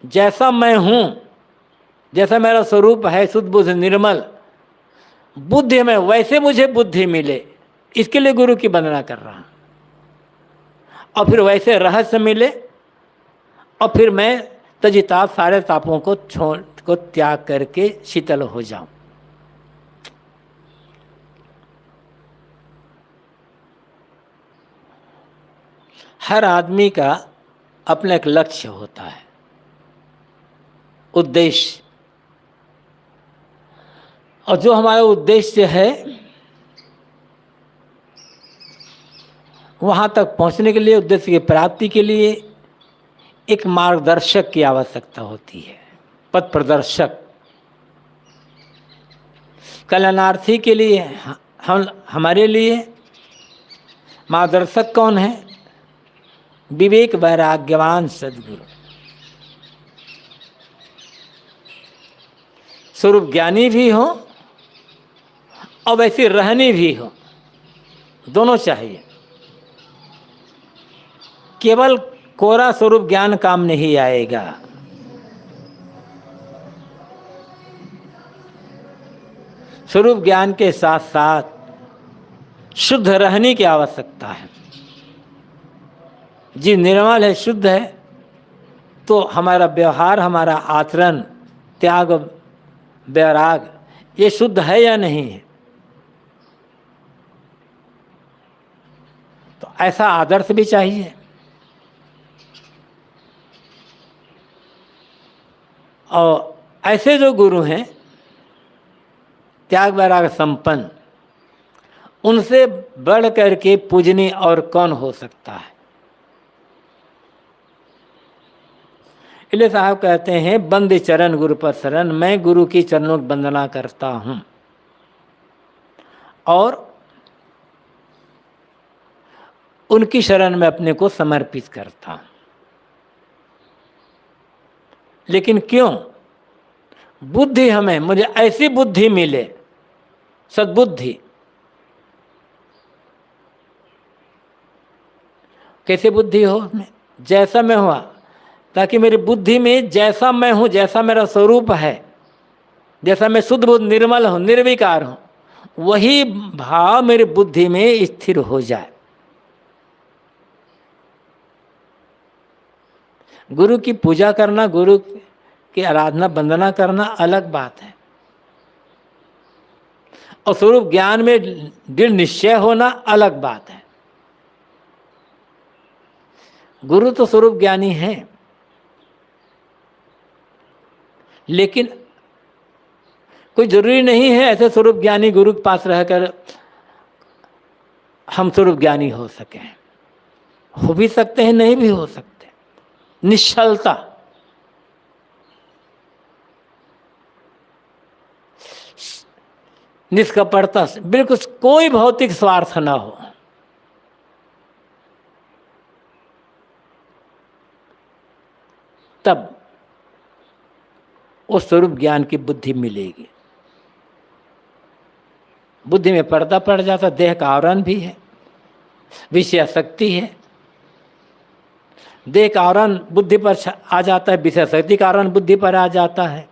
जैसा मैं हूँ, जैसा मेरा स्वरूप है शुद्ध बुद्ध निर्मल, बुद्धि में वैसे मुझे बुद्धि मिले, इसके लिए गुरु की वंदना कर रहा हूँ। और फिर वैसे रहस्य मिले, और फिर मैं तजिताप सारे तापों को छोड़ को त्याग करके शीतल हो जाऊं। हर आदमी का अपना एक लक्ष्य होता है, उद्देश्य। और जो हमारा उद्देश्य है वहाँ तक पहुँचने के लिए, उद्देश्य की प्राप्ति के लिए एक मार्गदर्शक की आवश्यकता होती है, पथ प्रदर्शक। कल्याणार्थी के लिए हमारे लिए मार्गदर्शक कौन है? विवेक वैराग्यवान सद्गुरु, स्वरूप ज्ञानी भी हो और वैसी रहनी भी हो, दोनों चाहिए। केवल कोरा स्वरूप ज्ञान काम नहीं आएगा, स्वरूप ज्ञान के साथ साथ शुद्ध रहने की आवश्यकता है। जीव निर्मल है, शुद्ध है, तो हमारा व्यवहार, हमारा आचरण, त्याग, वैराग, ये शुद्ध है या नहीं है? तो ऐसा आदर्श भी चाहिए। और ऐसे जो गुरु हैं त्याग वैराग संपन्न, उनसे बढ़ करके पूजनीय और कौन हो सकता है? इसलिए साहब कहते हैं, बंद चरण गुरु पर शरण, मैं गुरु की चरणों की वंदना करता हूं और उनकी शरण में अपने को समर्पित करता हूं। लेकिन क्यों? बुद्धि हमें, मुझे ऐसी बुद्धि मिले, सद्बुद्धि। कैसे बुद्धि हो उसमें? जैसा मैं हुआ, ताकि मेरी बुद्धि में जैसा मैं हूं, जैसा मेरा स्वरूप है, जैसा मैं शुद्ध बुद्ध निर्मल हूं, निर्विकार हूं, वही भाव मेरी बुद्धि में स्थिर हो जाए। गुरु की पूजा करना, गुरु की आराधना वंदना करना अलग बात है, और स्वरूप ज्ञान में दृढ़ निश्चय होना अलग बात है। गुरु तो स्वरूप ज्ञानी है, लेकिन कोई जरूरी नहीं है ऐसे स्वरूप ज्ञानी गुरु के पास रहकर हम स्वरूप ज्ञानी हो सके। हो भी सकते हैं, नहीं भी हो सकते। निश्चलता, निष्कपटता, बिल्कुल कोई भौतिक स्वार्थ ना हो, तब उस स्वरूप ज्ञान की बुद्धि मिलेगी। बुद्धि में पर्दा पड़ जाता, देह का आवरण भी है, विषय शक्ति है, देह का आवरण बुद्धि पर आ जाता है, विषय शक्ति का आवरण बुद्धि पर आ जाता है।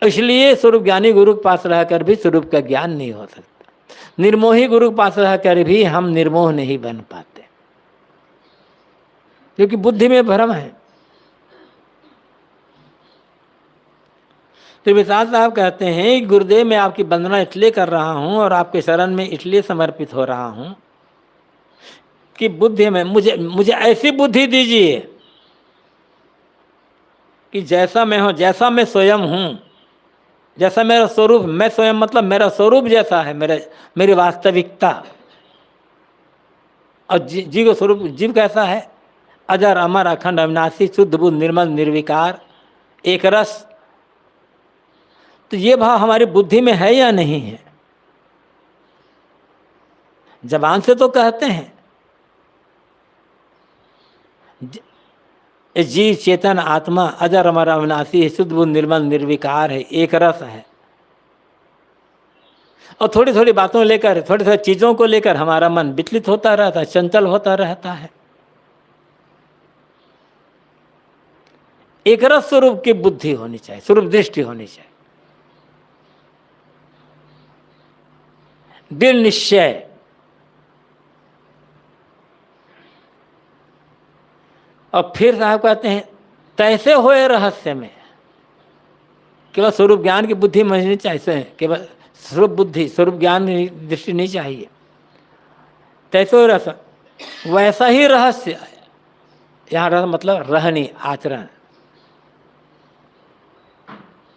इसलिए स्वरूप ज्ञानी गुरु के पास रहकर भी स्वरूप का ज्ञान नहीं हो सकता। निर्मोही गुरु के पास रहकर भी हम निर्मोह नहीं बन पाते, क्योंकि बुद्धि में भ्रम है। तो विशाल साहब कहते हैं, गुरुदेव मैं आपकी वंदना इसलिए कर रहा हूं और आपके शरण में इसलिए समर्पित हो रहा हूं कि बुद्धि में मुझे ऐसी बुद्धि दीजिए कि जैसा मैं हूं, जैसा मैं स्वयं हूं, जैसा मेरा स्वरूप, मैं स्वयं मतलब मेरा स्वरूप जैसा है, मेरी वास्तविकता। और जीव स्वरूप, जीव कैसा है? अजर अमर अखंड अविनाशी शुद्ध बुद्ध निर्मल निर्विकार एक रस। तो ये भाव हमारी बुद्धि में है या नहीं है? जबान से तो कहते हैं जीव चेतन आत्मा अजर अमर अविनाशी है, शुद्ध बुद्ध निर्मल निर्विकार है, एक रस है। और थोड़ी थोड़ी बातों लेकर, थोड़ी थोड़ी चीज़ों को लेकर हमारा मन विचलित होता रहता है, चंचल होता रहता है। एक रस स्वरूप की बुद्धि होनी चाहिए, स्वरूप दृष्टि होनी चाहिए, दृढ़ निश्चय। और फिर साहब कहते हैं, तैसे होए रहस्य में, केवल स्वरूप ज्ञान की बुद्धि समझनी चाहिए, केवल स्वरूप बुद्धि, स्वरूप ज्ञान दृष्टि नहीं चाहिए। तैसे हो रहस्य, वैसा ही रहस्य, यहाँ रह मतलब रहनी, आचरण।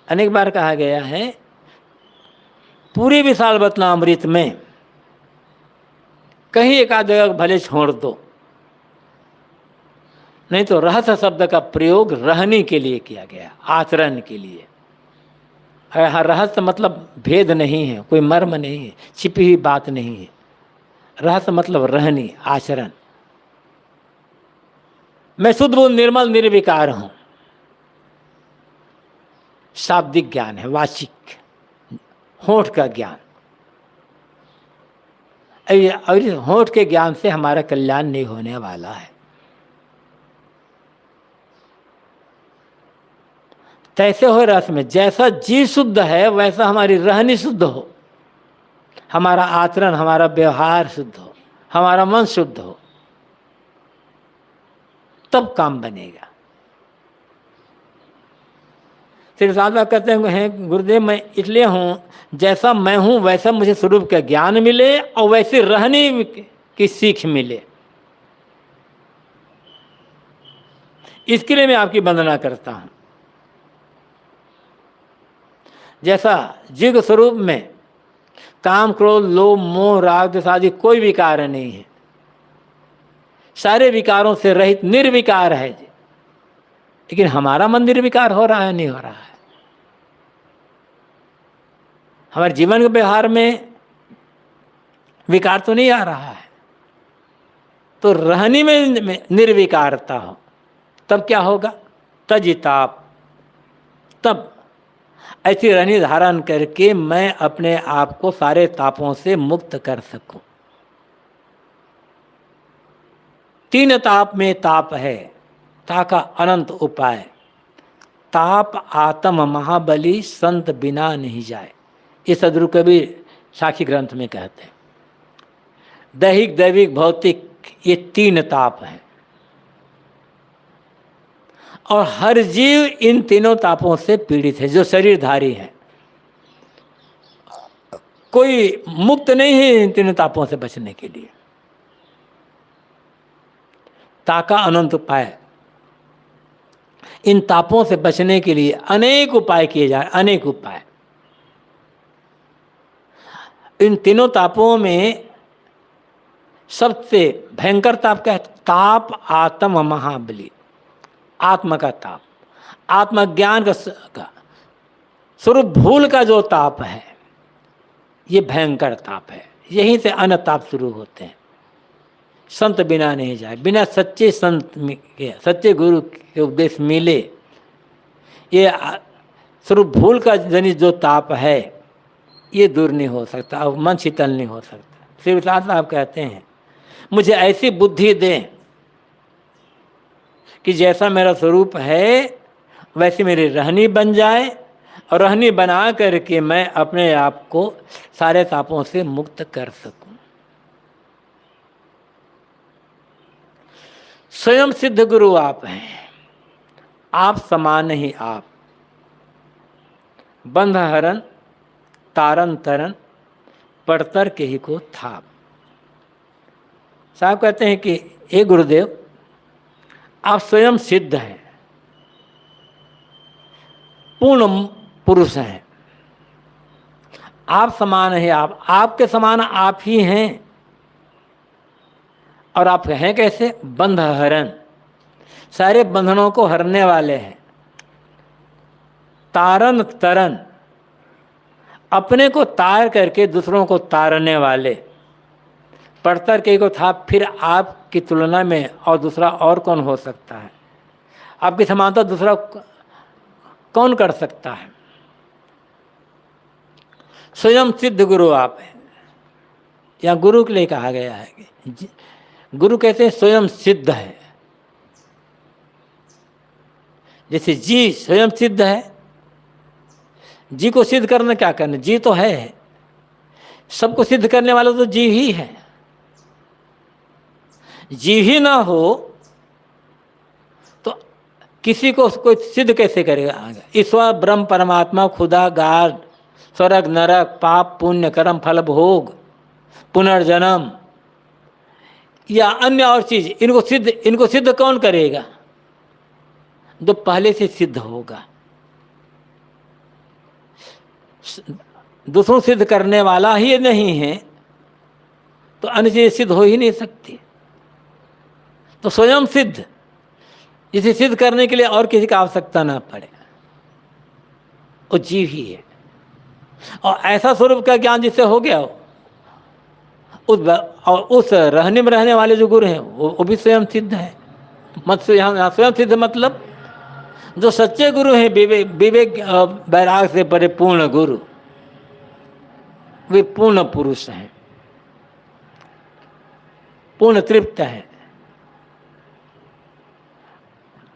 अनेक बार कहा गया है पूरी विशाल वचनामृत में कहीं एक आध जगह भले छोड़ दो, नहीं तो रहस्य शब्द का प्रयोग रहने के लिए किया गया, आचरण के लिए। हाँ, रहस्य मतलब भेद नहीं है, कोई मर्म नहीं है, छिपी हुई बात नहीं है। रहस्य मतलब रहनी, आचरण। मैं शुद्ध बुद्ध निर्मल निर्विकार हूं, शाब्दिक ज्ञान है, वाचिक, होठ का ज्ञान। और होठ के ज्ञान से हमारा कल्याण नहीं होने वाला है। तैसे हो रस में, जैसा जी शुद्ध है वैसा हमारी रहनी शुद्ध हो, हमारा आचरण, हमारा व्यवहार शुद्ध हो, हमारा मन शुद्ध हो, तब काम बनेगा। श्री साधु कहते हैं गुरुदेव मैं इसलिए हूं जैसा मैं हूं वैसा मुझे स्वरूप का ज्ञान मिले और वैसे रहने की सीख मिले, इसके लिए मैं आपकी वंदना करता हूं। जैसा जीव स्वरूप में काम, क्रोध, लोभ, मोह, राग आदि कोई विकार नहीं है, सारे विकारों से रहित निर्विकार है। लेकिन हमारा मन निर्विकार हो रहा है, नहीं हो रहा है। हमारे जीवन के व्यवहार में विकार तो नहीं आ रहा है। तो रहने में निर्विकारता हो तब क्या होगा? तजिताप। तब ऐसी रहनी धारण करके मैं अपने आप को सारे तापों से मुक्त कर सकूं। तीन ताप में ताप है, ता का अनंत उपाय। ताप आत्म महाबली संत बिना नहीं जाए, ये सदगुरु कबीर साखी ग्रंथ में कहते हैं। दैहिक, दैविक, भौतिक, ये तीन ताप हैं और हर जीव इन तीनों तापों से पीड़ित है। जो शरीरधारी है कोई मुक्त नहीं है इन तीनों तापों से बचने के लिए। ताका अनंत उपाय, इन तापों से बचने के लिए अनेक उपाय किए जाए, अनेक उपाय। इन तीनों तापों में सबसे भयंकर ताप क्या है? ताप आत्म महाबली, आत्मा का ताप, आत्मज्ञान का स्वरूप भूल का जो ताप है, ये भयंकर ताप है। यहीं से अन्य ताप शुरू होते हैं। संत बिना नहीं जाए, बिना सच्चे संत के, सच्चे गुरु के उपदेश मिले, ये स्वरूप भूल का जनित जो ताप है ये दूर नहीं हो सकता, अब मन शीतल नहीं हो सकता। श्री विशाल साहब कहते हैं मुझे ऐसी बुद्धि दें कि जैसा मेरा स्वरूप है वैसी मेरी रहनी बन जाए और रहनी बना करके मैं अपने आप को सारे तापों से मुक्त कर सकूं। स्वयं सिद्ध गुरु आप हैं, आप समान ही आप। बंध हरण तारन तरन पड़तर के ही को थाप। साहब कहते हैं कि हे गुरुदेव आप स्वयं सिद्ध हैं, पूर्ण पुरुष हैं, आप समान है, आप आपके समान आप ही हैं। और आप हैं कैसे? बंध हरण, सारे बंधनों को हरने वाले हैं। तारन तरन, अपने को तार करके दूसरों को तारने वाले। पड़तर के को था, फिर आपकी तुलना में और दूसरा और कौन हो सकता है? आपकी समानता दूसरा कौन कर सकता है? स्वयं सिद्ध गुरु आप हैं। यहाँ गुरु के लिए कहा गया है कि गुरु कहते हैं स्वयं सिद्ध है। जैसे जी स्वयं सिद्ध है, जी को सिद्ध करना क्या करना? जी तो है, सबको सिद्ध करने वाला तो जी ही है। जी ही ना हो तो किसी को कोई सिद्ध कैसे करेगा? ईश्वर, ब्रह्म, परमात्मा, खुदा, गाड, स्वर्ग, नरक, पाप, पुण्य, कर्म, फल, भोग, पुनर्जन्म, या अन्य और चीज, इनको सिद्ध कौन करेगा? जो पहले से सिद्ध होगा। दूसरों सिद्ध करने वाला ही नहीं है तो अन्य चीज सिद्ध हो ही नहीं सकती। तो स्वयं सिद्ध, इसे सिद्ध करने के लिए और किसी की आवश्यकता ना पड़े, वो जीव ही है। और ऐसा स्वरूप का ज्ञान जिससे हो गया उस रहने में रहने वाले जो गुरु हैं वो भी स्वयं सिद्ध है। मत से यहाँ स्वयं सिद्ध मतलब जो सच्चे गुरु हैं, विवेक वैराग से परिपूर्ण गुरु, वे पूर्ण पुरुष हैं, पूर्ण तृप्त है।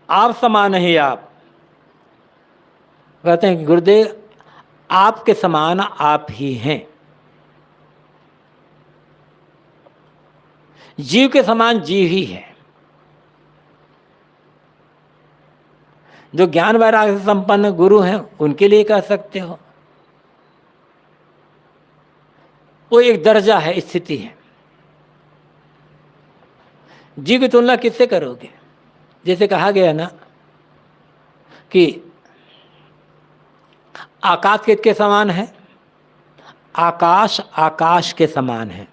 आप समान ही आप कहते हैं कि गुरुदेव आपके समान आप ही हैं। जीव के समान जीव ही है। जो ज्ञान वैराग्य से संपन्न गुरु हैं उनके लिए कह सकते हो, वो एक दर्जा है, स्थिति है। जीव की तुलना किससे करोगे? जैसे कहा गया ना कि आकाश किसके समान है? आकाश आकाश के समान है।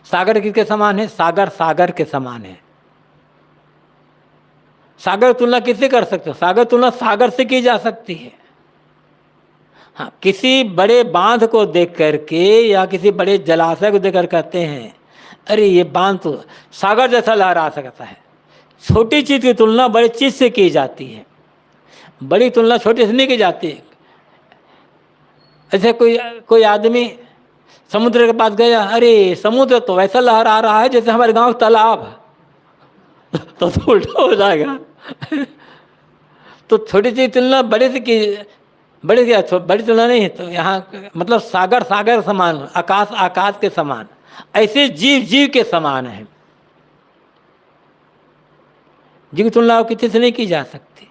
सागर किसके समान है? सागर सागर के समान है। सागर तुलना किससे कर सकते हो? सागर तुलना सागर से की जा सकती है। हाँ, किसी बड़े बांध को देख करके या किसी बड़े जलाशय को देखकर कहते हैं अरे ये बांध तो सागर जैसा लहरा सकता है। छोटी चीज की तुलना बड़ी चीज से की जाती है, बड़ी तुलना छोटी से नहीं की जाती है। ऐसे कोई आदमी समुद्र के पास गया, अरे समुद्र तो वैसा लहरा रहा है जैसे हमारे गांव तालाब तो उल्टा हो जाएगा। तो छोटी चीज तुलना बड़े से की, बड़ी तुलना नहीं है। तो यहाँ मतलब सागर सागर समान, आकाश आकाश के समान, ऐसे जीव जीव के समान है। जीव की तुलना किसी से नहीं की जा सकती।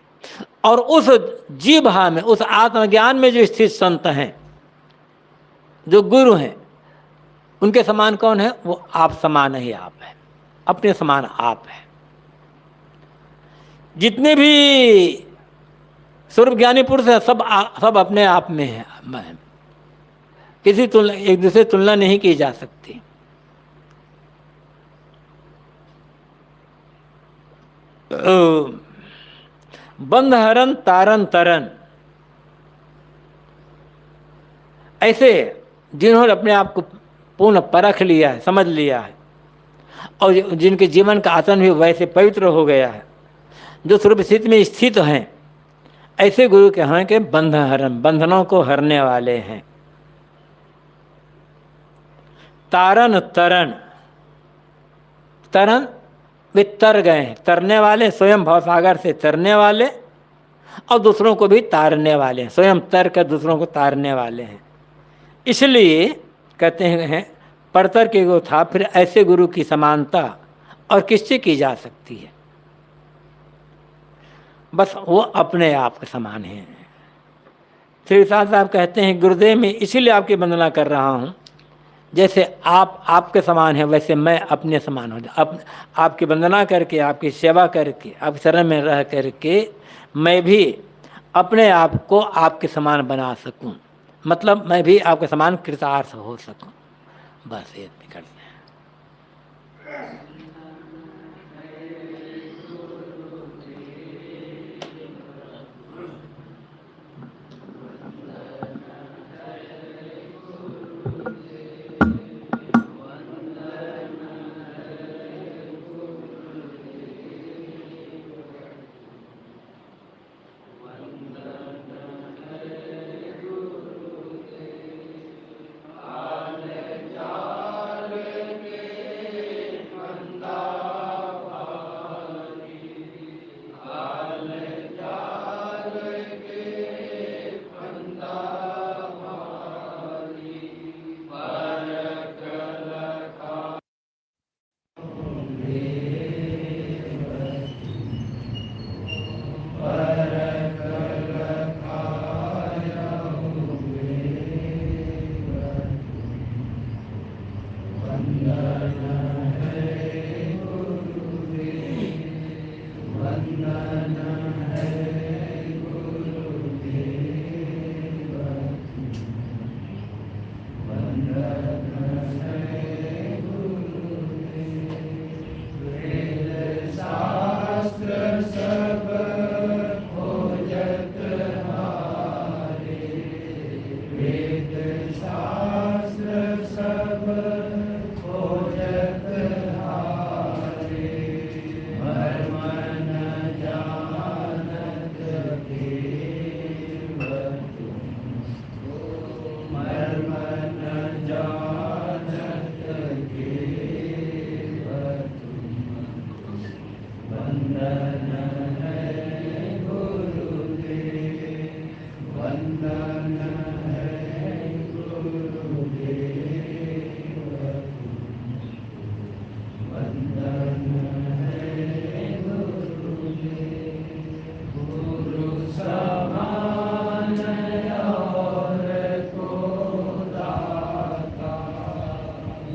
और उस जीव भाव में, उस आत्मज्ञान में जो स्थित संत हैं, जो गुरु हैं, उनके समान कौन है? वो आप समान ही आप है, अपने समान आप है। जितने भी स्वरूप ज्ञानी पुरुष है सब अपने आप में है। किसी तुलना, एक दूसरे तुलना नहीं की जा सकती। बंध हरन तारन तरन, ऐसे जिन्होंने अपने आप को पूर्ण परख लिया है, समझ लिया है, और जिनके जीवन का आचरण भी वैसे पवित्र हो गया है, जो स्वरूप स्थिति में स्थित हैं, ऐसे गुरु के हैं कि बंध हरन, बंधनों को हरने वाले हैं। तारन तरन, तरन वे तर गए हैं, तरने वाले, स्वयं भवसागर से तरने वाले और दूसरों को भी तारने वाले हैं, स्वयं तर कर दूसरों को तारने वाले हैं। इसलिए कहते हैं परतर के गो था, फिर ऐसे गुरु की समानता और किससे की जा सकती है? बस वो अपने आप के समान हैं। श्री साहब कहते हैं गुरुदेव में इसीलिए आपकी वंदना कर रहा हूँ, जैसे आप आपके समान हैं वैसे मैं अपने समान हो जाऊँ। आपकी वंदना करके, आपकी सेवा करके, आपके शरण में रह करके मैं भी अपने आप को आपके समान बना सकूं, मतलब मैं भी आपके समान कृतार्थ हो सकूं। बस ये करते हैं। वेद शास्त्र सब खोजत हारे, मर्म न जानत देव तुम, मर्म न जानत देव तुम। वंदन है गुरुदेव, वंदन है गुरुदेव, वंदन है गुरुदेव। गुरु समान और को दाता,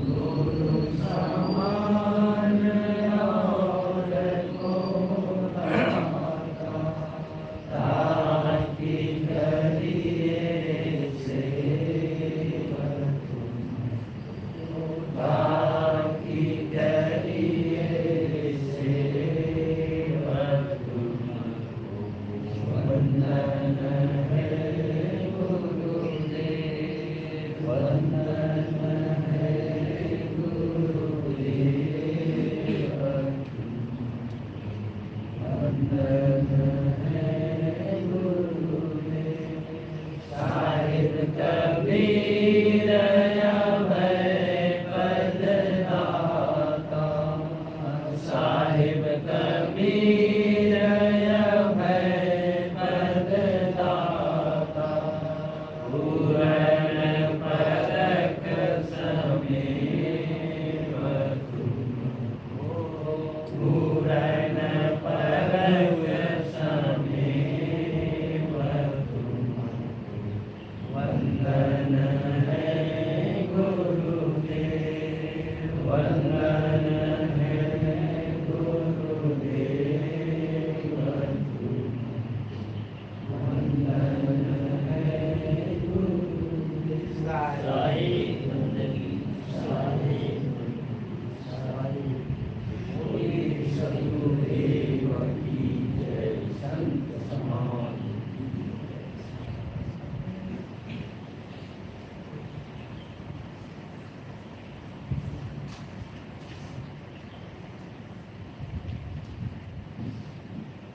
गुरु समान और को दाता, ताकि करिए सेवक तुम, ताकि करिए सेवक तुम। वंदन है गुरुदेव, वंदन है गुरुदेव, वंदन है गुरुदेव। साहिब कबीर अभय पद दाता, साहिब कबीर अभय पद दाता। पूरण परख समेव तुम, पूरण परख समेव तुम। वंदन है